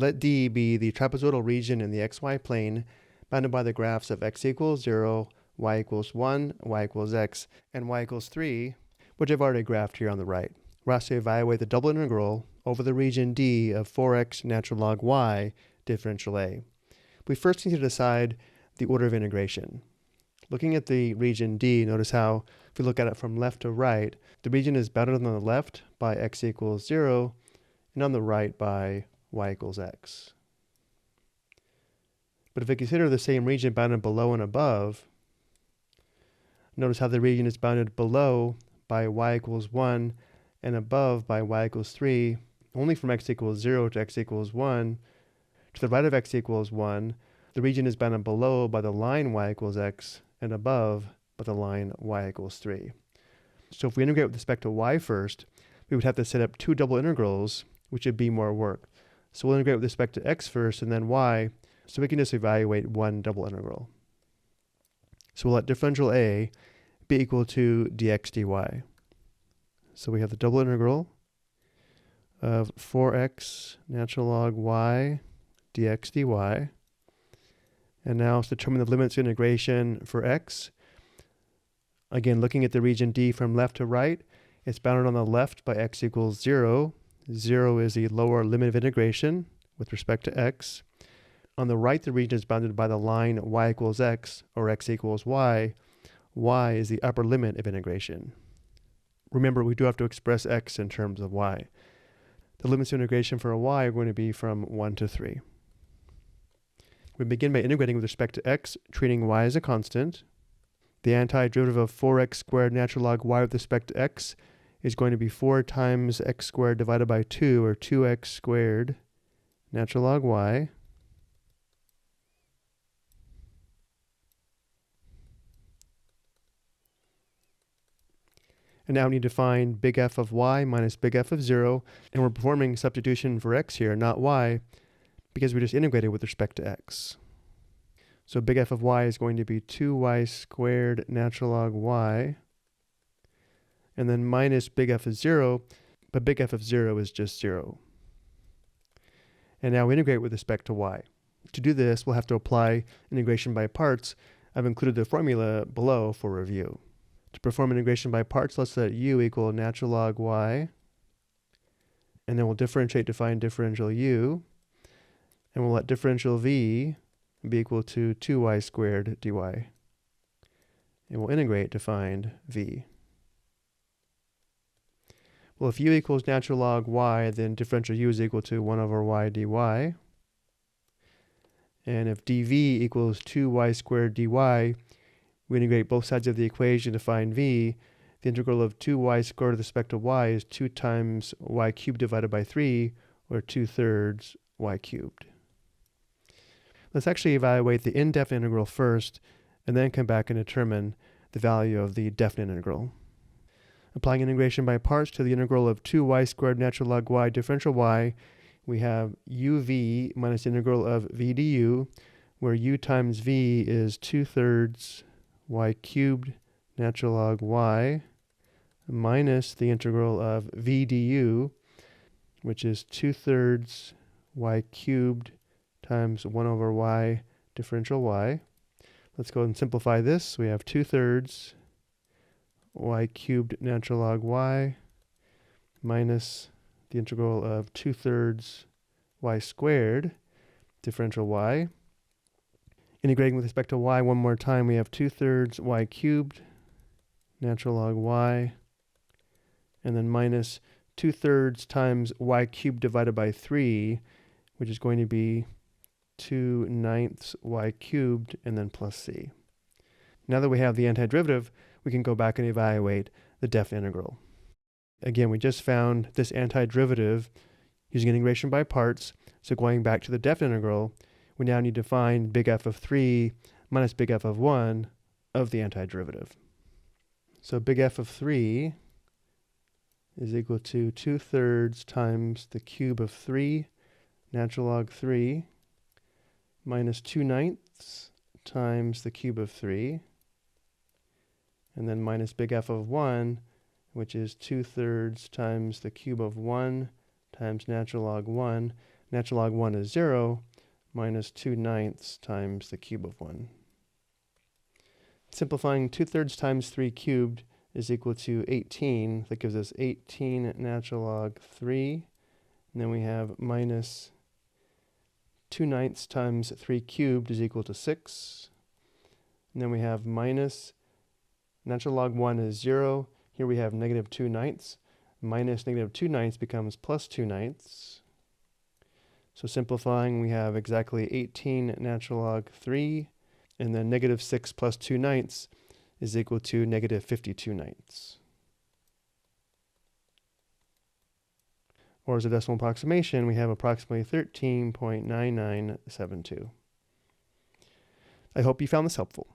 Let D be the trapezoidal region in the xy plane bounded by the graphs of x equals 0, y equals 1, y equals x, and y equals 3, which I've already graphed here on the right. We're asked to evaluate the double integral over the region D of 4x natural log y differential a. We first need to decide the order of integration. Looking at the region D, notice how, if we look at it from left to right, the region is bounded on the left by x equals 0, and on the right by y equals x. But if we consider the same region bounded below and above, notice how the region is bounded below by y equals 1 and above by y equals 3, only from x equals 0 to x equals 1. To the right of x equals 1, the region is bounded below by the line y equals x and above by the line y equals 3. So if we integrate with respect to y first, we would have to set up two double integrals, which would be more work. So we'll integrate with respect to x first and then y, so we can just evaluate one double integral. So we'll let differential a be equal to dx dy. So we have the double integral of 4x natural log y dx dy. And now let's determine the limits of integration for x. Again, looking at the region D from left to right, it's bounded on the left by x equals 0. 0 is the lower limit of integration with respect to x. On the right, the region is bounded by the line y equals x, or x equals y. Y is the upper limit of integration. Remember, we do have to express x in terms of y. The limits of integration for a y are going to be from 1 to 3. We begin by integrating with respect to x, treating y as a constant. The antiderivative of 4x squared natural log y with respect to x is going to be 4 times x squared divided by 2, or 2x squared natural log y. And now we need to find big F of y minus big F of 0, and we're performing substitution for x here, not y, because we just integrated with respect to x. So big F of y is going to be 2y squared natural log y, and then minus big F of 0, but big F of 0 is just 0. And now we integrate with respect to y. To do this, we'll have to apply integration by parts. I've included the formula below for review. To perform integration by parts, let's let u equal natural log y, and then we'll differentiate to find differential u, and we'll let differential v be equal to 2y squared dy. And we'll integrate to find v. Well, if u equals natural log y, then differential u is equal to 1 over y dy. And if dv equals 2y squared dy, we integrate both sides of the equation to find v. The integral of 2y squared with respect to y is 2 times y cubed divided by 3, or 2/3 y cubed. Let's actually evaluate the indefinite integral first, and then come back and determine the value of the definite integral. Applying integration by parts to the integral of 2y squared natural log y differential y, we have uv minus the integral of v du, where u times v is 2/3 y cubed natural log y minus the integral of v du, which is 2/3 y cubed times 1 over y differential y. Let's go ahead and simplify this. We have 2/3 y cubed natural log y minus the integral of 2/3 y squared differential y. Integrating with respect to y one more time, we have 2/3 y cubed natural log y, and then minus 2/3 times y cubed divided by 3, which is going to be 2/9 y cubed, and then plus c. Now that we have the antiderivative, we can go back and evaluate the definite integral. Again, we just found this antiderivative using integration by parts, so going back to the definite integral, we now need to find big F of 3 minus big F of 1 of the antiderivative. So big F of 3 is equal to 2/3 times the cube of 3 natural log 3 minus 2/9 times the cube of 3, and then minus big F of 1, which is 2/3 times the cube of 1 times natural log 1 natural log 1 is 0, minus 2/9 times the cube of 1. Simplifying 2/3 times 3 cubed is equal to 18. That gives us 18 natural log 3. And then we have minus 2/9 times 3 cubed is equal to 6. And then we have minus natural log 1 is 0. Here we have negative 2/9. Minus negative 2/9 becomes plus 2/9. So simplifying, we have exactly 18 natural log 3. And then negative 6 plus 2/9 is equal to negative 52/9. Or as a decimal approximation, we have approximately 13.9972. I hope you found this helpful.